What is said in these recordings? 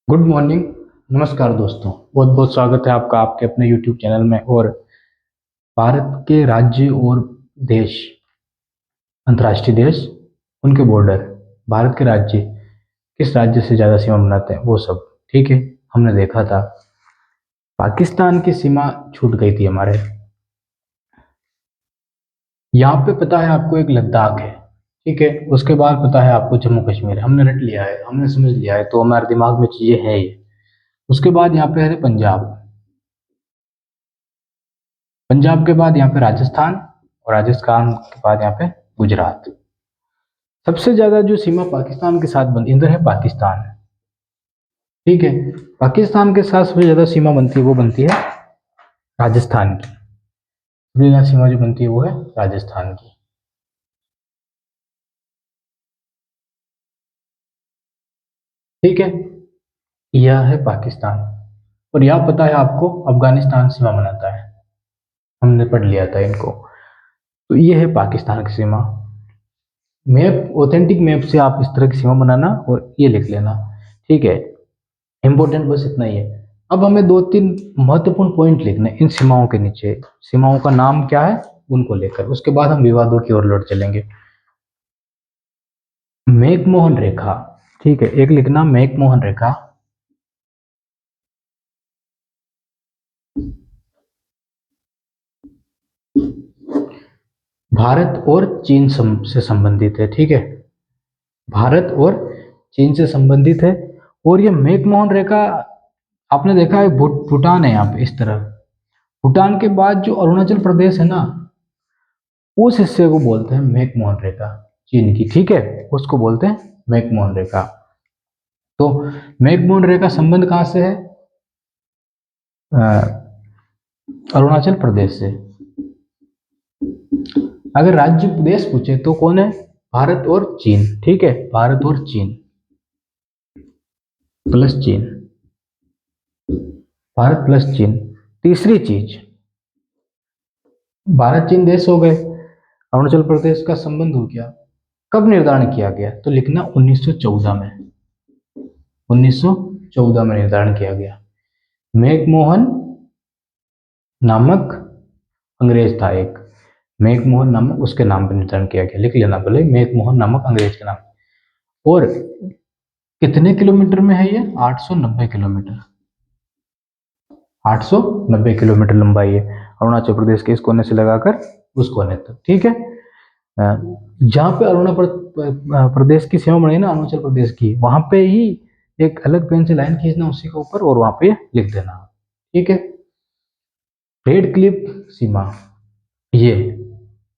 Good morning. नमस्कार दोस्तों, बहुत बहुत स्वागत है आपका आपके अपने यूट्यूब चैनल में। और भारत के राज्य और देश, अंतर्राष्ट्रीय देश, उनके बॉर्डर, भारत के राज्य किस राज्य से ज़्यादा सीमा बनाते हैं वो सब, ठीक है। हमने देखा था पाकिस्तान की सीमा छूट गई थी हमारे। यहाँ पे पता है आपको एक लद्दाख है, ठीक है। उसके बाद पता है आपको जम्मू कश्मीर है। हमने रट लिया है, हमने समझ लिया है, तो हमारे दिमाग में चीज़ें हैं ये। उसके बाद यहाँ पे है पंजाब। पंजाब के बाद यहाँ पे राजस्थान, और राजस्थान के बाद यहाँ पे गुजरात। सबसे ज्यादा जो सीमा पाकिस्तान के साथ बनती, इधर है पाकिस्तान, ठीक है। पाकिस्तान के साथ सबसे ज्यादा सीमा बनती है, वो बनती है राजस्थान की। सबसे ज्यादा सीमा जो बनती है वो है राजस्थान की, ठीक है। यह है पाकिस्तान। और यह पता है आपको अफगानिस्तान सीमा बनाता है, हमने पढ़ लिया था इनको। तो ये है पाकिस्तान की सीमा। मैप, ऑथेंटिक मैप से आप इस तरह की सीमा बनाना और ये लिख लेना, ठीक है। इंपॉर्टेंट बस इतना ही है। अब हमें दो तीन महत्वपूर्ण पॉइंट लिखने इन सीमाओं के नीचे। सीमाओं का नाम क्या है उनको लेकर, उसके बाद हम विवादों की ओर लौट चलेंगे। मैकमोहन रेखा, ठीक है, एक लिखना मैकमोहन रेखा। भारत और चीन से संबंधित है, ठीक है। भारत और चीन से संबंधित है। और ये मैकमोहन रेखा आपने देखा है, भूटान है यहाँ पे इस तरह। भूटान के बाद जो अरुणाचल प्रदेश है ना, उस हिस्से को बोलते हैं मैकमोहन रेखा, चीन की, ठीक है। उसको बोलते हैं मैकमोहन रेखा। तो मैकमोहन रेखा संबंध कहाँ से है? अरुणाचल प्रदेश से। अगर राज्य देश पूछे तो कौन है? भारत और चीन, ठीक है। भारत और चीन प्लस चीन, भारत प्लस चीन। तीसरी चीज, भारत चीन देश हो गए, अरुणाचल प्रदेश का संबंध हो गया। कब निर्धारण किया गया? तो लिखना 1914 में। 1914 में निर्धारण किया गया। मैकमोहन नामक अंग्रेज था एक, मैकमोहन नामक, उसके नाम पर निर्धारण किया गया। लिख लेना भले, मैकमोहन नामक अंग्रेज के नाम। और कितने किलोमीटर में है ये? 890 किलोमीटर। 890 किलोमीटर लंबाई है अरुणाचल प्रदेश के इस कोने से लगाकर उस कोने तक, ठीक है। जहाँ पे अरुणाचल प्रदेश की सीमा बनी ना, अरुणाचल प्रदेश की, वहां पे ही एक अलग पेन से लाइन खींचना उसी के ऊपर, और वहां पे लिख देना, ठीक है। रेड क्लिफ सीमा ये।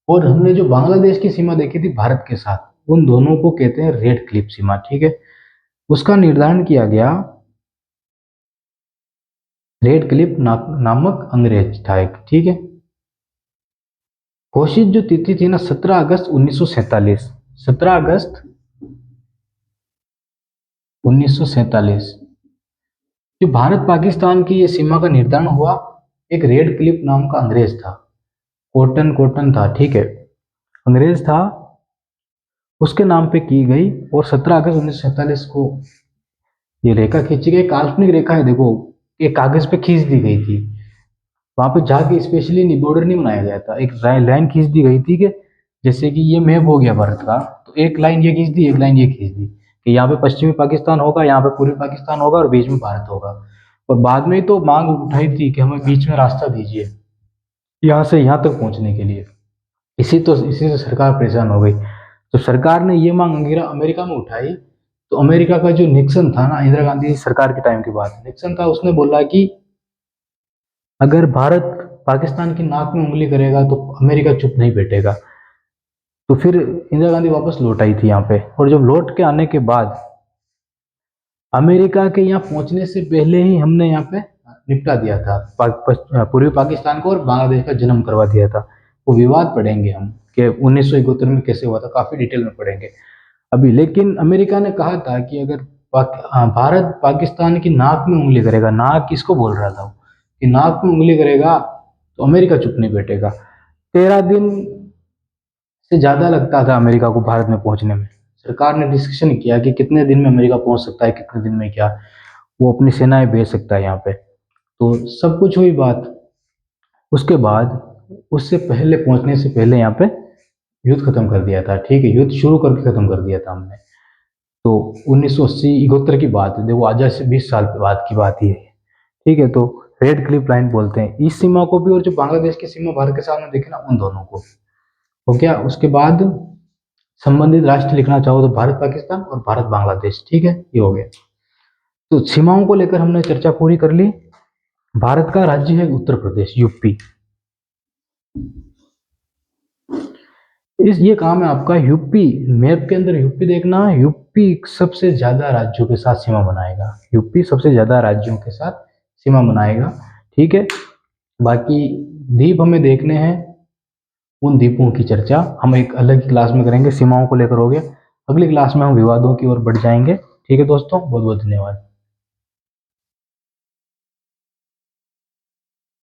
और हमने जो बांग्लादेश की सीमा देखी थी भारत के साथ, उन दोनों को कहते हैं रेड क्लिफ सीमा, ठीक है। उसका निर्धारण किया गया, रेड क्लिफ नामक अंग्रेज था एक, ठीक है। घोषित जो तिथि थी ना, 17 अगस्त 1947। 17 अगस्त 1947 जो भारत पाकिस्तान की ये सीमा का निर्धारण हुआ, एक रेड क्लिफ नाम का अंग्रेज था, कॉटन कॉटन था, ठीक है, अंग्रेज था, उसके नाम पे की गई। और 17 अगस्त 1947 को ये रेखा खींची गई। काल्पनिक रेखा है, देखो, ये कागज पे खींच दी गई थी। वहां पे जाके स्पेशली नहीं, बॉर्डर नहीं बनाया गया था, एक लाइन खींच दी गई थी कि जैसे कि ये मैप हो गया भारत का, तो एक लाइन ये खींच दी, एक लाइन ये खींच दी कि यहाँ पे पश्चिमी पाकिस्तान होगा, यहाँ पे पूर्वी पाकिस्तान होगा, और बीच में भारत होगा। और बाद में तो मांग उठाई थी कि हमें बीच में रास्ता दीजिए यहाँ से यहाँ तक पहुंचने के लिए। इसी से सरकार परेशान हो गई। तो सरकार ने ये मांग अमेरिका में उठाई। तो अमेरिका का जो निक्सन था ना, इंदिरा गांधी सरकार के टाइम के बाद निक्सन था, उसने बोला कि अगर भारत पाकिस्तान की नाक में उंगली करेगा तो अमेरिका चुप नहीं बैठेगा। तो फिर इंदिरा गांधी वापस लौट आई थी यहाँ पे। और जब लौट के आने के बाद अमेरिका के यहाँ पहुंचने से पहले ही हमने यहाँ पे निपटा दिया था पूर्वी पाकिस्तान को, और बांग्लादेश का जन्म करवा दिया था। वो विवाद पढ़ेंगे हम कि 1971 में कैसे हुआ था, काफी डिटेल में पढ़ेंगे अभी। लेकिन अमेरिका ने कहा था कि अगर भारत पाकिस्तान की नाक में उंगली करेगा, नाक किसको बोल रहा था वो, कि नाक में उंगली करेगा तो अमेरिका चुप नहीं बैठेगा। 13 दिन से ज्यादा लगता था अमेरिका को भारत में पहुंचने में। सरकार ने डिस्कशन किया कि कितने दिन में अमेरिका पहुंच सकता है, कितने दिन में क्या। वो अपनी सेनाएं भेज सकता है यहाँ पे। तो सब कुछ हुई बात। उसके बाद उससे पहले पहुंचने से पहले यहाँ पे युद्ध खत्म कर दिया था, ठीक है, युद्ध शुरू करके खत्म कर दिया था हमने। तो 1980-71 की बात है, देखो आजाद से 20 साल बाद की बात ही है, ठीक है। तो रेड क्लिफ लाइन बोलते हैं इस सीमा को भी, और जो बांग्लादेश की सीमा भारत के सामने देखे ना, उन दोनों को। हो गया। उसके बाद संबंधित राष्ट्र लिखना चाहो तो भारत पाकिस्तान और भारत बांग्लादेश, ठीक है, ये हो गया। तो सीमाओं को लेकर हमने चर्चा पूरी कर ली। भारत का राज्य है उत्तर प्रदेश, यूपी। ये काम है आपका। यूपी मैप के अंदर यूपी देखना, यूपी सबसे ज्यादा राज्यों के साथ सीमा बनाएगा, यूपी सबसे ज्यादा राज्यों के साथ सीमा बनाएगा, ठीक है। बाकी द्वीप हमें देखने हैं, उन द्वीपों की चर्चा हम एक अलग क्लास में करेंगे। सीमाओं को लेकर हो गया, अगली क्लास में हम विवादों की ओर बढ़ जाएंगे, ठीक है दोस्तों। बहुत बहुत धन्यवाद।